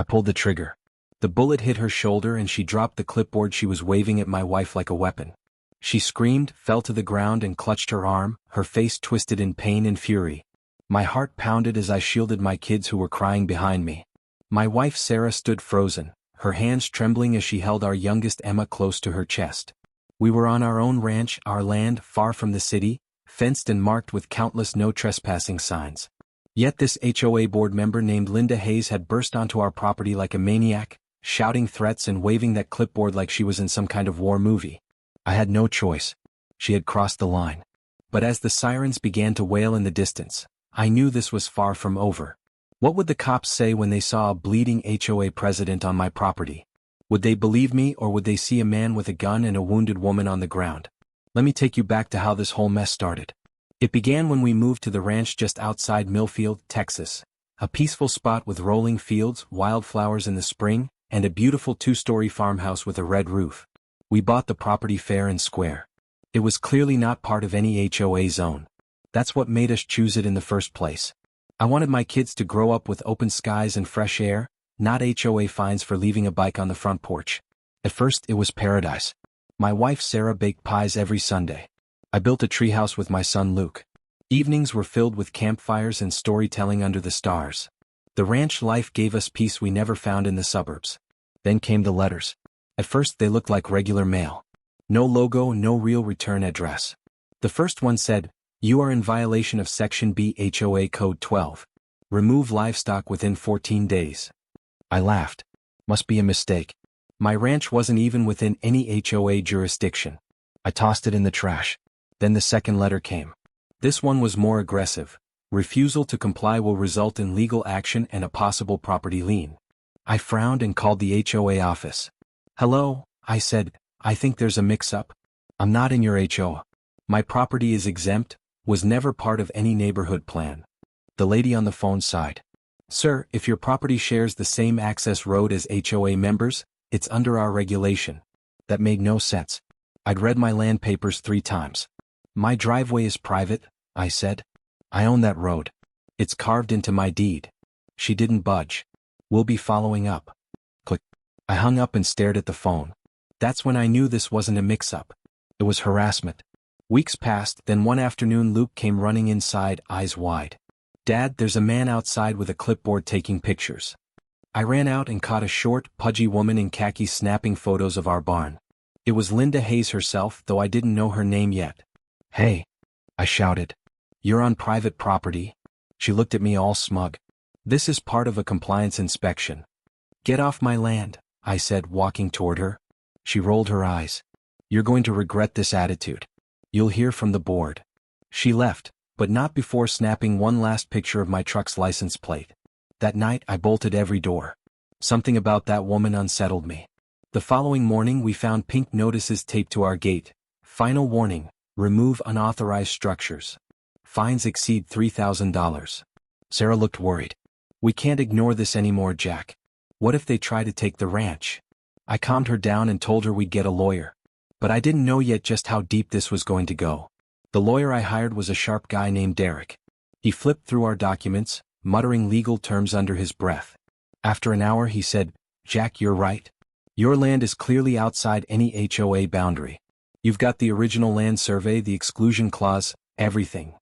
I pulled the trigger. The bullet hit her shoulder and she dropped the clipboard she was waving at my wife like a weapon. She screamed, fell to the ground and clutched her arm, her face twisted in pain and fury. My heart pounded as I shielded my kids who were crying behind me. My wife Sarah stood frozen, her hands trembling as she held our youngest Emma close to her chest. We were on our own ranch, our land, far from the city, fenced and marked with countless no trespassing signs. Yet this HOA board member named Linda Hayes had burst onto our property like a maniac, shouting threats and waving that clipboard like she was in some kind of war movie. I had no choice. She had crossed the line. But as the sirens began to wail in the distance, I knew this was far from over. What would the cops say when they saw a bleeding HOA president on my property? Would they believe me or would they see a man with a gun and a wounded woman on the ground? Let me take you back to how this whole mess started. It began when we moved to the ranch just outside Millfield, Texas, a peaceful spot with rolling fields, wildflowers in the spring, and a beautiful two-story farmhouse with a red roof. We bought the property fair and square. It was clearly not part of any HOA zone. That's what made us choose it in the first place. I wanted my kids to grow up with open skies and fresh air, not HOA fines for leaving a bike on the front porch. At first it was paradise. My wife Sarah baked pies every Sunday. I built a treehouse with my son Luke. Evenings were filled with campfires and storytelling under the stars. The ranch life gave us peace we never found in the suburbs. Then came the letters. At first they looked like regular mail. No logo, no real return address. The first one said, "You are in violation of Section B HOA Code 12. Remove livestock within 14 days." I laughed. Must be a mistake. My ranch wasn't even within any HOA jurisdiction. I tossed it in the trash. Then the second letter came. This one was more aggressive. Refusal to comply will result in legal action and a possible property lien. I frowned and called the HOA office. "Hello," I said, "I think there's a mix-up. I'm not in your HOA. My property is exempt, was never part of any neighborhood plan." The lady on the phone sighed. "Sir, if your property shares the same access road as HOA members, it's under our regulation." That made no sense. I'd read my land papers 3 times. "My driveway is private," I said. "I own that road. It's carved into my deed." She didn't budge. "We'll be following up." Click. I hung up and stared at the phone. That's when I knew this wasn't a mix-up. It was harassment. Weeks passed, then one afternoon Luke came running inside, eyes wide. "Dad, there's a man outside with a clipboard taking pictures." I ran out and caught a short, pudgy woman in khaki snapping photos of our barn. It was Linda Hayes herself, though I didn't know her name yet. "Hey," I shouted. "You're on private property?" She looked at me all smug. "This is part of a compliance inspection." "Get off my land," I said, walking toward her. She rolled her eyes. "You're going to regret this attitude. You'll hear from the board." She left, but not before snapping one last picture of my truck's license plate. That night I bolted every door. Something about that woman unsettled me. The following morning we found pink notices taped to our gate. Final warning, remove unauthorized structures. Fines exceed $3,000. Sarah looked worried. "We can't ignore this anymore, Jack. What if they try to take the ranch?" I calmed her down and told her we'd get a lawyer. But I didn't know yet just how deep this was going to go. The lawyer I hired was a sharp guy named Derek. He flipped through our documents, muttering legal terms under his breath. After an hour he said, "Jack, you're right. Your land is clearly outside any HOA boundary. You've got the original land survey, the exclusion clause, everything.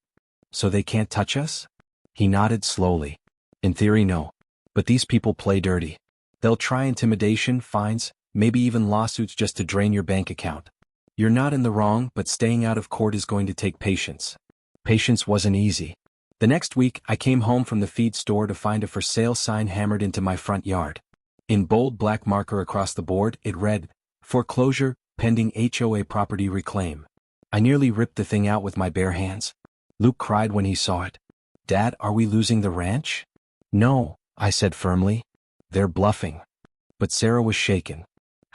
So they can't touch us?" He nodded slowly. "In theory, no. But these people play dirty. They'll try intimidation, fines, maybe even lawsuits just to drain your bank account. You're not in the wrong, but staying out of court is going to take patience." Patience wasn't easy. The next week, I came home from the feed store to find a for sale sign hammered into my front yard. In bold black marker across the board, it read, "Foreclosure, pending HOA property reclaim." I nearly ripped the thing out with my bare hands. Luke cried when he saw it. "Dad, are we losing the ranch?" "No," I said firmly. "They're bluffing." But Sarah was shaken.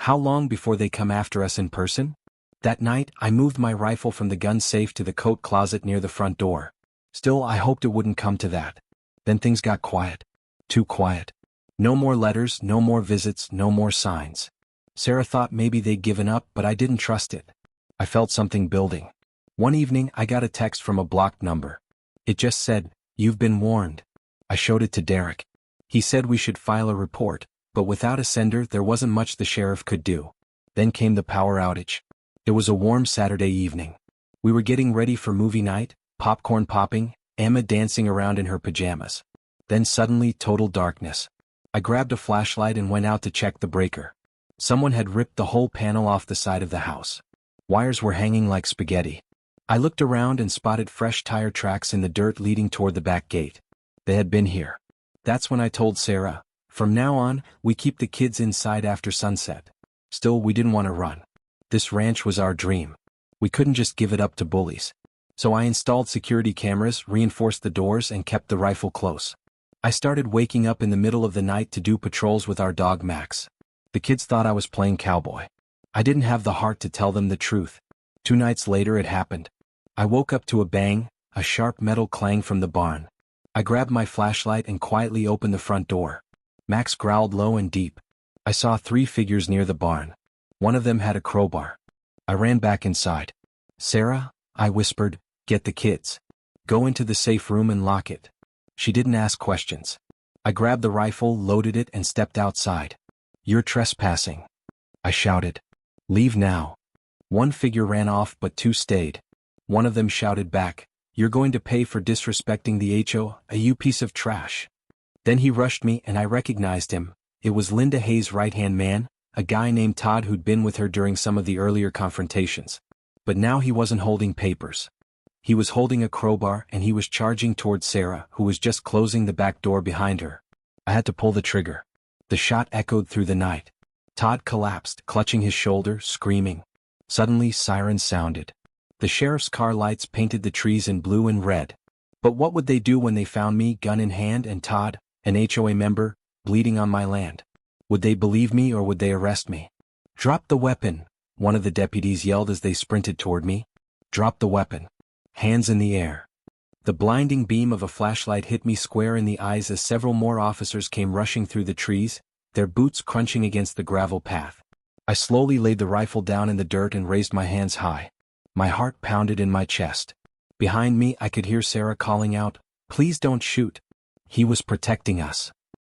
"How long before they come after us in person?" That night, I moved my rifle from the gun safe to the coat closet near the front door. Still, I hoped it wouldn't come to that. Then things got quiet. Too quiet. No more letters, no more visits, no more signs. Sarah thought maybe they'd given up, but I didn't trust it. I felt something building. One evening, I got a text from a blocked number. It just said, "You've been warned." I showed it to Derek. He said we should file a report, but without a sender there wasn't much the sheriff could do. Then came the power outage. It was a warm Saturday evening. We were getting ready for movie night, popcorn popping, Emma dancing around in her pajamas. Then suddenly total darkness. I grabbed a flashlight and went out to check the breaker. Someone had ripped the whole panel off the side of the house. Wires were hanging like spaghetti. I looked around and spotted fresh tire tracks in the dirt leading toward the back gate. They had been here. That's when I told Sarah, from now on, we keep the kids inside after sunset. Still, we didn't want to run. This ranch was our dream. We couldn't just give it up to bullies. So I installed security cameras, reinforced the doors, and kept the rifle close. I started waking up in the middle of the night to do patrols with our dog Max. The kids thought I was playing cowboy. I didn't have the heart to tell them the truth. 2 nights later it happened. I woke up to a bang, a sharp metal clang from the barn. I grabbed my flashlight and quietly opened the front door. Max growled low and deep. I saw 3 figures near the barn. One of them had a crowbar. I ran back inside. "Sarah," I whispered, "get the kids. Go into the safe room and lock it." She didn't ask questions. I grabbed the rifle, loaded it, and stepped outside. "You're trespassing," I shouted. "Leave now." 1 figure ran off but 2 stayed. One of them shouted back, "You're going to pay for disrespecting the HOA, you piece of trash." Then he rushed me and I recognized him. It was Linda Hayes' right-hand man, a guy named Todd who'd been with her during some of the earlier confrontations. But now he wasn't holding papers. He was holding a crowbar and he was charging toward Sarah, who was just closing the back door behind her. I had to pull the trigger. The shot echoed through the night. Todd collapsed, clutching his shoulder, screaming. Suddenly sirens sounded. The sheriff's car lights painted the trees in blue and red. But what would they do when they found me, gun in hand, and Todd, an HOA member, bleeding on my land? Would they believe me or would they arrest me? "Drop the weapon," one of the deputies yelled as they sprinted toward me. "Drop the weapon. Hands in the air." The blinding beam of a flashlight hit me square in the eyes as several more officers came rushing through the trees, their boots crunching against the gravel path. I slowly laid the rifle down in the dirt and raised my hands high. My heart pounded in my chest. Behind me I could hear Sarah calling out, "Please don't shoot." He was protecting us.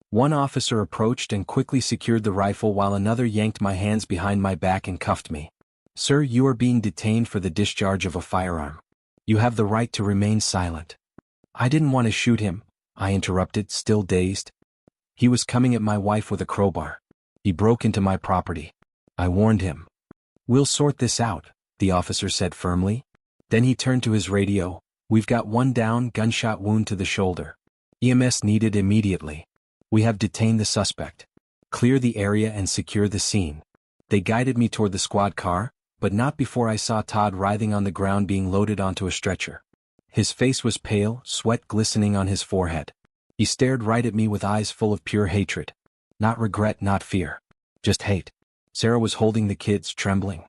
One officer approached and quickly secured the rifle while another yanked my hands behind my back and cuffed me. "Sir, you are being detained for the discharge of a firearm. You have the right to remain silent." "I didn't want to shoot him," I interrupted, still dazed. "He was coming at my wife with a crowbar. He broke into my property. I warned him." "We'll sort this out," the officer said firmly. Then he turned to his radio. "We've got 1 down, gunshot wound to the shoulder. EMS needed immediately. We have detained the suspect. Clear the area and secure the scene." They guided me toward the squad car, but not before I saw Todd writhing on the ground being loaded onto a stretcher. His face was pale, sweat glistening on his forehead. He stared right at me with eyes full of pure hatred. Not regret, not fear. Just hate. Sarah was holding the kids, trembling.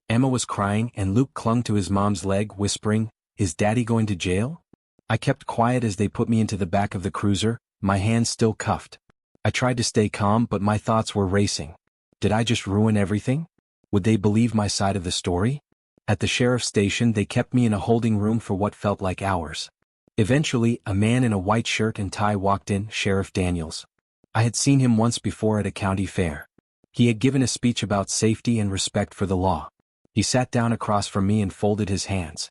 Emma was crying and Luke clung to his mom's leg, whispering, "Is Daddy going to jail?" I kept quiet as they put me into the back of the cruiser, my hands still cuffed. I tried to stay calm but my thoughts were racing. Did I just ruin everything? Would they believe my side of the story? At the sheriff's station they kept me in a holding room for what felt like hours. Eventually, a man in a white shirt and tie walked in, Sheriff Daniels. I had seen him once before at a county fair. He had given a speech about safety and respect for the law. He sat down across from me and folded his hands.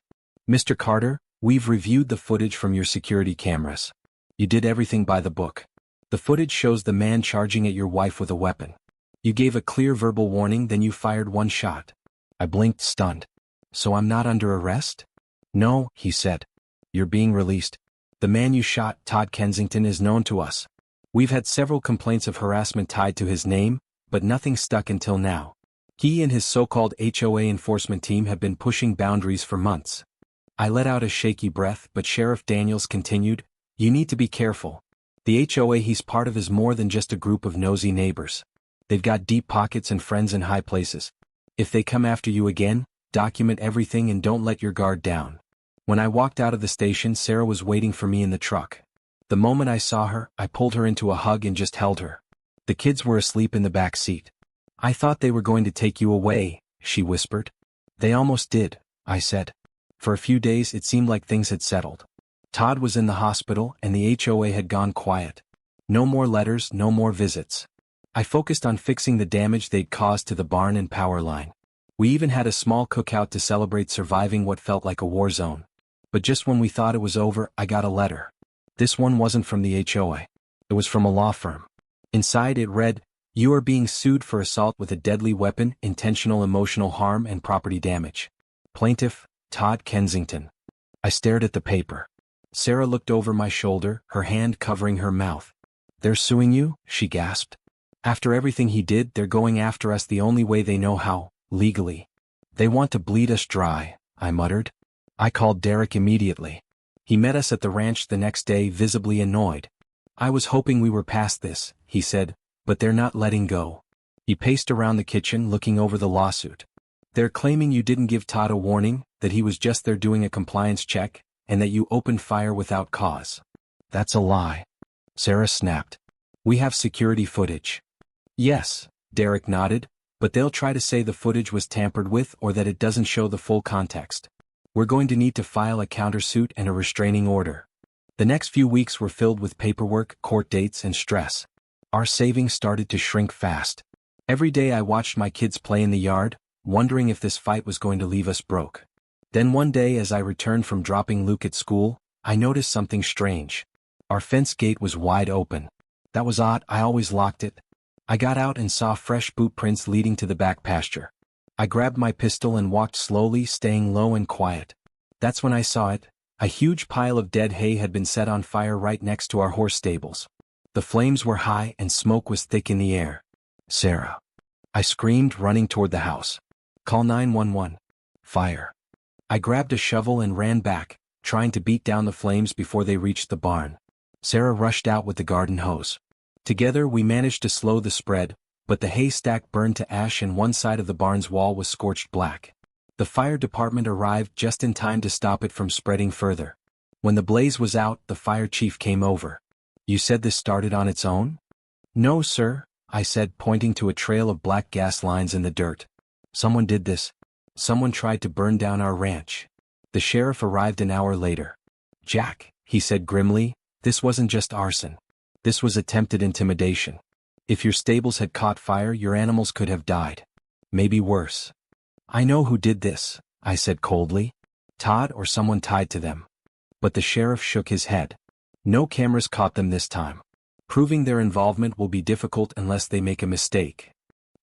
"Mr. Carter, we've reviewed the footage from your security cameras. You did everything by the book. The footage shows the man charging at your wife with a weapon. You gave a clear verbal warning, then you fired 1 shot. I blinked, stunned. "So I'm not under arrest?" "No," he said. "You're being released. The man you shot, Todd Kensington, is known to us. We've had several complaints of harassment tied to his name, but nothing stuck until now. He and his so-called HOA enforcement team have been pushing boundaries for months." I let out a shaky breath, but Sheriff Daniels continued, "You need to be careful. The HOA he's part of is more than just a group of nosy neighbors. They've got deep pockets and friends in high places. If they come after you again, document everything and don't let your guard down." When I walked out of the station, Sarah was waiting for me in the truck. The moment I saw her, I pulled her into a hug and just held her. The kids were asleep in the back seat. "I thought they were going to take you away," she whispered. "They almost did," I said. For a few days it seemed like things had settled. Todd was in the hospital and the HOA had gone quiet. No more letters, no more visits. I focused on fixing the damage they'd caused to the barn and power line. We even had a small cookout to celebrate surviving what felt like a war zone. But just when we thought it was over, I got a letter. This one wasn't from the HOA. It was from a law firm. Inside it read, "You are being sued for assault with a deadly weapon, intentional emotional harm and property damage. Plaintiff, Todd Kensington." I stared at the paper. Sarah looked over my shoulder, her hand covering her mouth. "They're suing you?" she gasped. "After everything he did, they're going after us the only way they know how, legally. They want to bleed us dry," I muttered. I called Derek immediately. He met us at the ranch the next day, visibly annoyed. "I was hoping we were past this," he said, "but they're not letting go." He paced around the kitchen looking over the lawsuit. "They're claiming you didn't give Todd a warning, that he was just there doing a compliance check, and that you opened fire without cause." "That's a lie," Sarah snapped. "We have security footage." "Yes," Derek nodded, "but they'll try to say the footage was tampered with or that it doesn't show the full context. We're going to need to file a countersuit and a restraining order." The next few weeks were filled with paperwork, court dates, and stress. Our savings started to shrink fast. Every day I watched my kids play in the yard, wondering if this fight was going to leave us broke. Then one day as I returned from dropping Luke at school, I noticed something strange. Our fence gate was wide open. That was odd, I always locked it. I got out and saw fresh boot prints leading to the back pasture. I grabbed my pistol and walked slowly, staying low and quiet. That's when I saw it. A huge pile of dead hay had been set on fire right next to our horse stables. The flames were high and smoke was thick in the air. "Sarah!" I screamed, running toward the house. "Call 911. Fire." I grabbed a shovel and ran back, trying to beat down the flames before they reached the barn. Sarah rushed out with the garden hose. Together we managed to slow the spread, but the haystack burned to ash and one side of the barn's wall was scorched black. The fire department arrived just in time to stop it from spreading further. When the blaze was out, the fire chief came over. "You said this started on its own?" "No, sir," I said, pointing to a trail of black gas lines in the dirt. "Someone did this. Someone tried to burn down our ranch." The sheriff arrived an hour later. "Jack," he said grimly, "this wasn't just arson. This was attempted intimidation. If your stables had caught fire, your animals could have died. Maybe worse." "I know who did this," I said coldly. "Todd or someone tied to them." But the sheriff shook his head. "No cameras caught them this time. Proving their involvement will be difficult unless they make a mistake."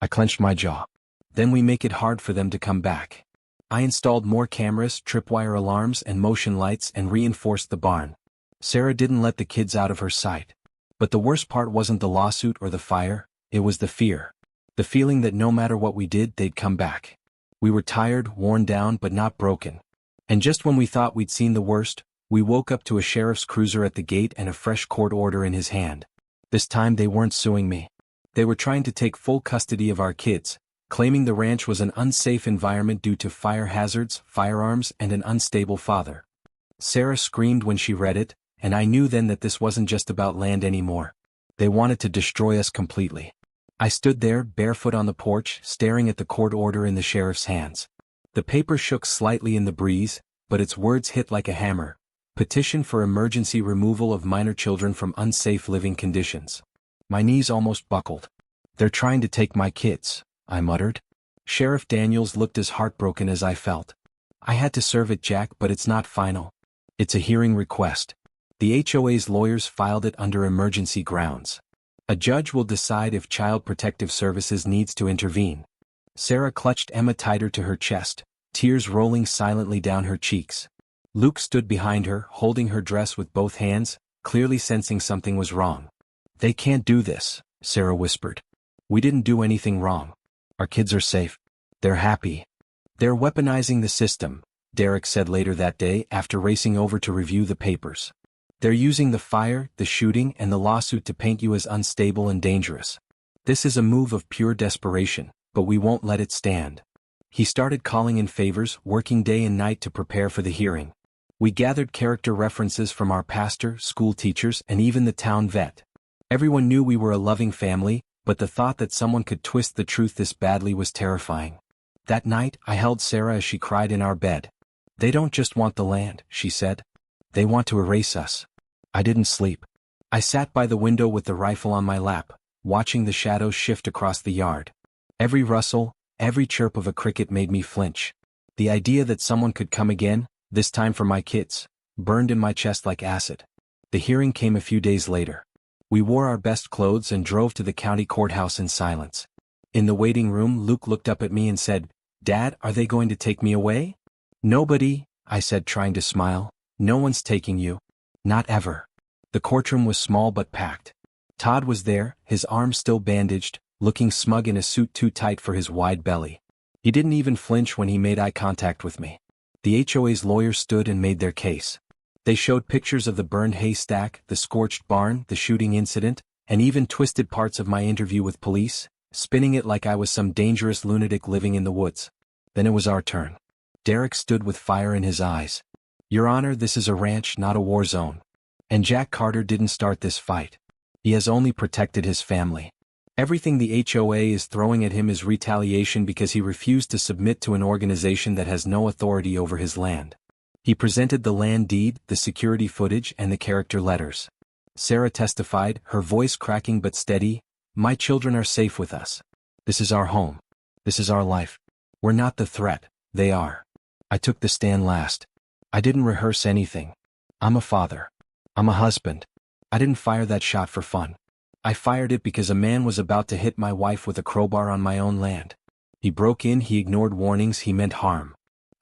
I clenched my jaw. "Then we make it hard for them to come back." I installed more cameras, tripwire alarms, and motion lights and reinforced the barn. Sarah didn't let the kids out of her sight. But the worst part wasn't the lawsuit or the fire, it was the fear. The feeling that no matter what we did, they'd come back. We were tired, worn down, but not broken. And just when we thought we'd seen the worst, we woke up to a sheriff's cruiser at the gate and a fresh court order in his hand. This time they weren't suing me. They were trying to take full custody of our kids, claiming the ranch was an unsafe environment due to fire hazards, firearms, and an unstable father. Sarah screamed when she read it, and I knew then that this wasn't just about land anymore. They wanted to destroy us completely. I stood there, barefoot on the porch, staring at the court order in the sheriff's hands. The paper shook slightly in the breeze, but its words hit like a hammer. "Petition for emergency removal of minor children from unsafe living conditions." My knees almost buckled. "They're trying to take my kids," I muttered. Sheriff Daniels looked as heartbroken as I felt. "I had to serve it, Jack, but it's not final. It's a hearing request. The HOA's lawyers filed it under emergency grounds. A judge will decide if Child Protective Services needs to intervene." Sarah clutched Emma tighter to her chest, tears rolling silently down her cheeks. Luke stood behind her, holding her dress with both hands, clearly sensing something was wrong. "They can't do this," Sarah whispered. "We didn't do anything wrong. Our kids are safe. They're happy." "They're weaponizing the system," Derek said later that day after racing over to review the papers. "They're using the fire, the shooting, and the lawsuit to paint you as unstable and dangerous. This is a move of pure desperation, but we won't let it stand." He started calling in favors, working day and night to prepare for the hearing. We gathered character references from our pastor, school teachers, and even the town vet. Everyone knew we were a loving family, but the thought that someone could twist the truth this badly was terrifying. That night, I held Sarah as she cried in our bed. "They don't just want the land," she said. "They want to erase us." I didn't sleep. I sat by the window with the rifle on my lap, watching the shadows shift across the yard. Every rustle, every chirp of a cricket made me flinch. The idea that someone could come again, this time for my kids, burned in my chest like acid. The hearing came a few days later. We wore our best clothes and drove to the county courthouse in silence. In the waiting room, Luke looked up at me and said, "Dad, are they going to take me away?" "Nobody," I said, trying to smile. "No one's taking you. Not ever." The courtroom was small but packed. Todd was there, his arm still bandaged, looking smug in a suit too tight for his wide belly. He didn't even flinch when he made eye contact with me. The HOA's lawyers stood and made their case. They showed pictures of the burned haystack, the scorched barn, the shooting incident, and even twisted parts of my interview with police, spinning it like I was some dangerous lunatic living in the woods. Then it was our turn. Derek stood with fire in his eyes. "Your Honor, this is a ranch, not a war zone. And Jack Carter didn't start this fight. He has only protected his family. Everything the HOA is throwing at him is retaliation because he refused to submit to an organization that has no authority over his land." He presented the land deed, the security footage, and the character letters. Sarah testified, her voice cracking but steady, "My children are safe with us. This is our home. This is our life. We're not the threat, they are." I took the stand last. I didn't rehearse anything. I'm a father. I'm a husband. I didn't fire that shot for fun. I fired it because a man was about to hit my wife with a crowbar on my own land. He broke in, he ignored warnings, he meant harm.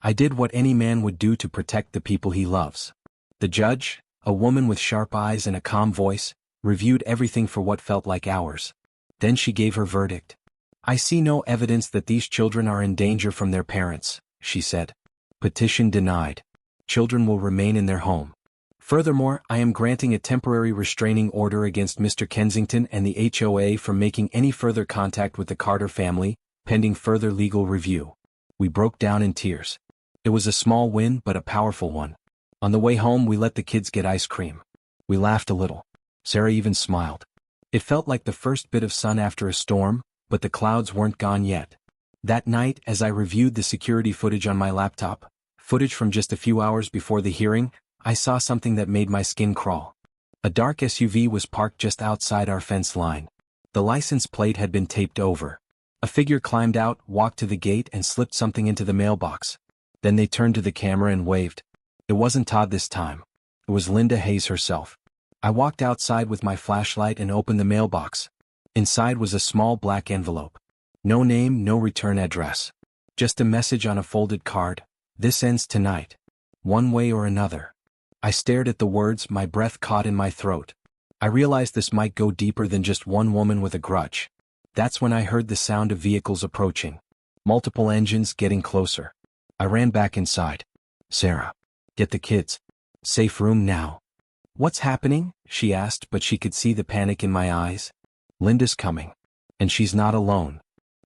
I did what any man would do to protect the people he loves. The judge, a woman with sharp eyes and a calm voice, reviewed everything for what felt like hours. Then she gave her verdict. "I see no evidence that these children are in danger from their parents," she said. "Petition denied. Children will remain in their home. Furthermore, I am granting a temporary restraining order against Mr. Kensington and the HOA from making any further contact with the Carter family, pending further legal review." We broke down in tears. It was a small win but a powerful one. On the way home we let the kids get ice cream. We laughed a little. Sarah even smiled. It felt like the first bit of sun after a storm, but the clouds weren't gone yet. That night, as I reviewed the security footage on my laptop, footage from just a few hours before the hearing, I saw something that made my skin crawl. A dark SUV was parked just outside our fence line. The license plate had been taped over. A figure climbed out, walked to the gate, and slipped something into the mailbox. Then they turned to the camera and waved. It wasn't Todd this time. It was Linda Hayes herself. I walked outside with my flashlight and opened the mailbox. Inside was a small black envelope. No name, no return address. Just a message on a folded card. "This ends tonight. One way or another." I stared at the words, my breath caught in my throat. I realized this might go deeper than just one woman with a grudge. That's when I heard the sound of vehicles approaching. Multiple engines getting closer. I ran back inside. "Sarah, get the kids. Safe room now." "What's happening?" she asked, but she could see the panic in my eyes. "Linda's coming. And she's not alone."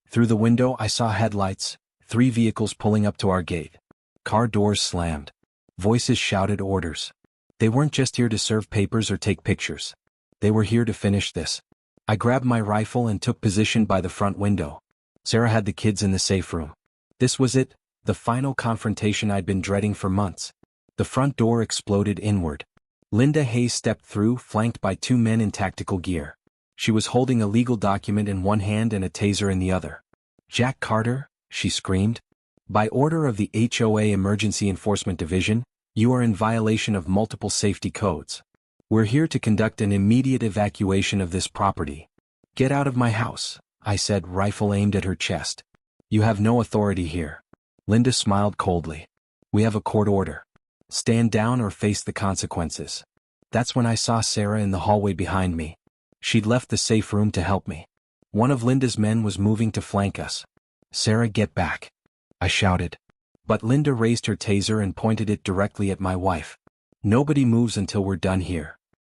Through the window I saw headlights, 3 vehicles pulling up to our gate. Car doors slammed. Voices shouted orders. They weren't just here to serve papers or take pictures. They were here to finish this. I grabbed my rifle and took position by the front window. Sarah had the kids in the safe room. This was it, the final confrontation I'd been dreading for months. The front door exploded inward. Linda Hayes stepped through, flanked by 2 men in tactical gear. She was holding a legal document in one hand and a taser in the other. "Jack Carter," she screamed. "By order of the HOA Emergency Enforcement Division, you are in violation of multiple safety codes. We're here to conduct an immediate evacuation of this property." "Get out of my house," I said, rifle aimed at her chest. "You have no authority here." Linda smiled coldly. "We have a court order. Stand down or face the consequences." That's when I saw Sarah in the hallway behind me. She'd left the safe room to help me. One of Linda's men was moving to flank us. "Sarah, get back," I shouted. But Linda raised her taser and pointed it directly at my wife. "Nobody moves until we're done here."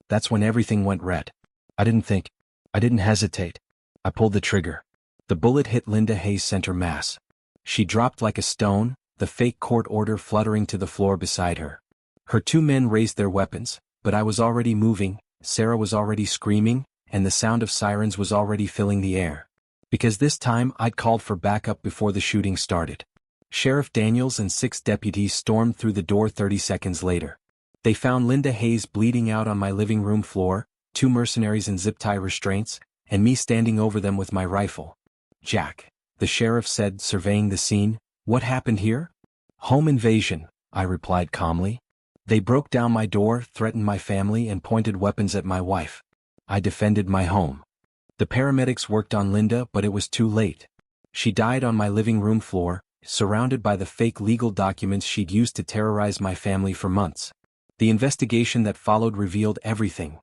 That's when everything went red. I didn't think. I didn't hesitate. I pulled the trigger. The bullet hit Linda Hayes' center mass. She dropped like a stone, the fake court order fluttering to the floor beside her. Her 2 men raised their weapons, but I was already moving, Sarah was already screaming, and the sound of sirens was already filling the air. Because this time I'd called for backup before the shooting started. Sheriff Daniels and 6 deputies stormed through the door 30 seconds later. They found Linda Hayes bleeding out on my living room floor, 2 mercenaries in zip-tie restraints, and me standing over them with my rifle. "Jack," the sheriff said, surveying the scene, "what happened here?" "Home invasion," I replied calmly. "They broke down my door, threatened my family, and pointed weapons at my wife. I defended my home. The paramedics worked on Linda, but it was too late. She died on my living room floor, surrounded by the fake legal documents she'd used to terrorize my family for months. The investigation that followed revealed everything.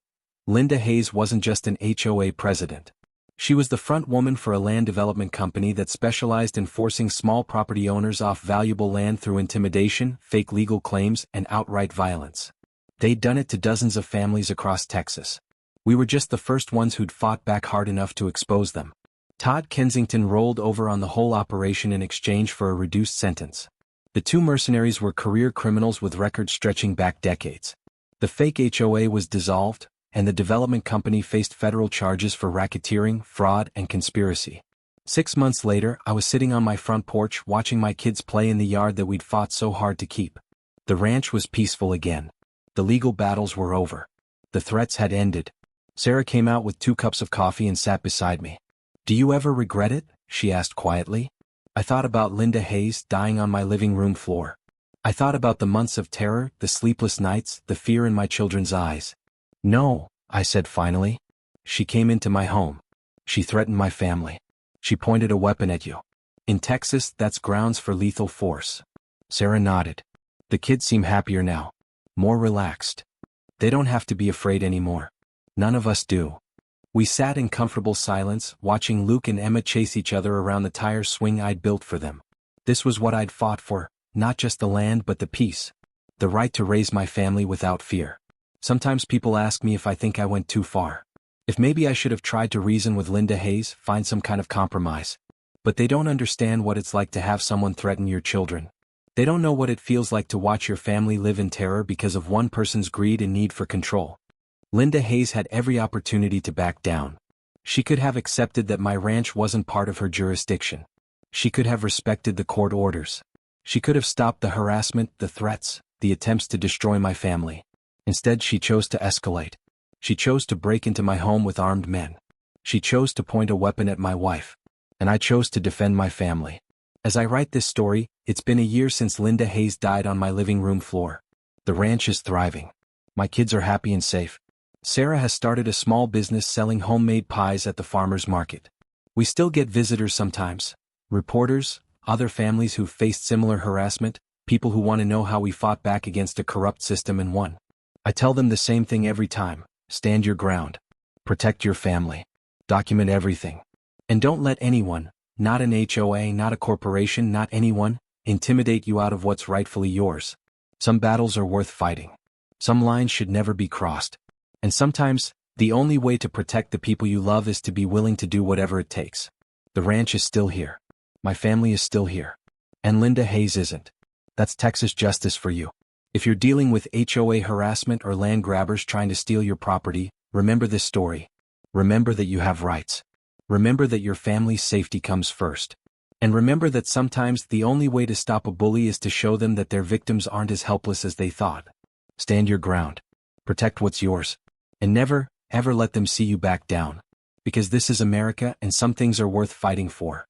Linda Hayes wasn't just an HOA president. She was the front woman for a land development company that specialized in forcing small property owners off valuable land through intimidation, fake legal claims, and outright violence. They'd done it to dozens of families across Texas. We were just the first ones who'd fought back hard enough to expose them. Todd Kensington rolled over on the whole operation in exchange for a reduced sentence. The two mercenaries were career criminals with records stretching back decades. The fake HOA was dissolved, and the development company faced federal charges for racketeering, fraud, and conspiracy. 6 months later, I was sitting on my front porch watching my kids play in the yard that we'd fought so hard to keep. The ranch was peaceful again. The legal battles were over. The threats had ended. Sarah came out with 2 cups of coffee and sat beside me. "Do you ever regret it?" she asked quietly. I thought about Linda Hayes dying on my living room floor. I thought about the months of terror, the sleepless nights, the fear in my children's eyes. "No," I said finally. "She came into my home. She threatened my family. She pointed a weapon at you. In Texas, that's grounds for lethal force." Sarah nodded. "The kids seem happier now. More relaxed. They don't have to be afraid anymore. None of us do." We sat in comfortable silence, watching Luke and Emma chase each other around the tire swing I'd built for them. This was what I'd fought for, not just the land but the peace. The right to raise my family without fear. Sometimes people ask me if I think I went too far. If maybe I should have tried to reason with Linda Hayes, find some kind of compromise. But they don't understand what it's like to have someone threaten your children. They don't know what it feels like to watch your family live in terror because of one person's greed and need for control. Linda Hayes had every opportunity to back down. She could have accepted that my ranch wasn't part of her jurisdiction. She could have respected the court orders. She could have stopped the harassment, the threats, the attempts to destroy my family. Instead, she chose to escalate. She chose to break into my home with armed men. She chose to point a weapon at my wife. And I chose to defend my family. As I write this story, it's been a year since Linda Hayes died on my living room floor. The ranch is thriving. My kids are happy and safe. Sarah has started a small business selling homemade pies at the farmer's market. We still get visitors sometimes. Reporters, other families who've faced similar harassment, people who want to know how we fought back against a corrupt system and won. I tell them the same thing every time: stand your ground. Protect your family. Document everything. And don't let anyone, not an HOA, not a corporation, not anyone, intimidate you out of what's rightfully yours. Some battles are worth fighting. Some lines should never be crossed. And sometimes, the only way to protect the people you love is to be willing to do whatever it takes. The ranch is still here. My family is still here. And Linda Hayes isn't. That's Texas justice for you. If you're dealing with HOA harassment or land grabbers trying to steal your property, remember this story. Remember that you have rights. Remember that your family's safety comes first. And remember that sometimes the only way to stop a bully is to show them that their victims aren't as helpless as they thought. Stand your ground. Protect what's yours. And never, ever let them see you back down. Because this is America and some things are worth fighting for.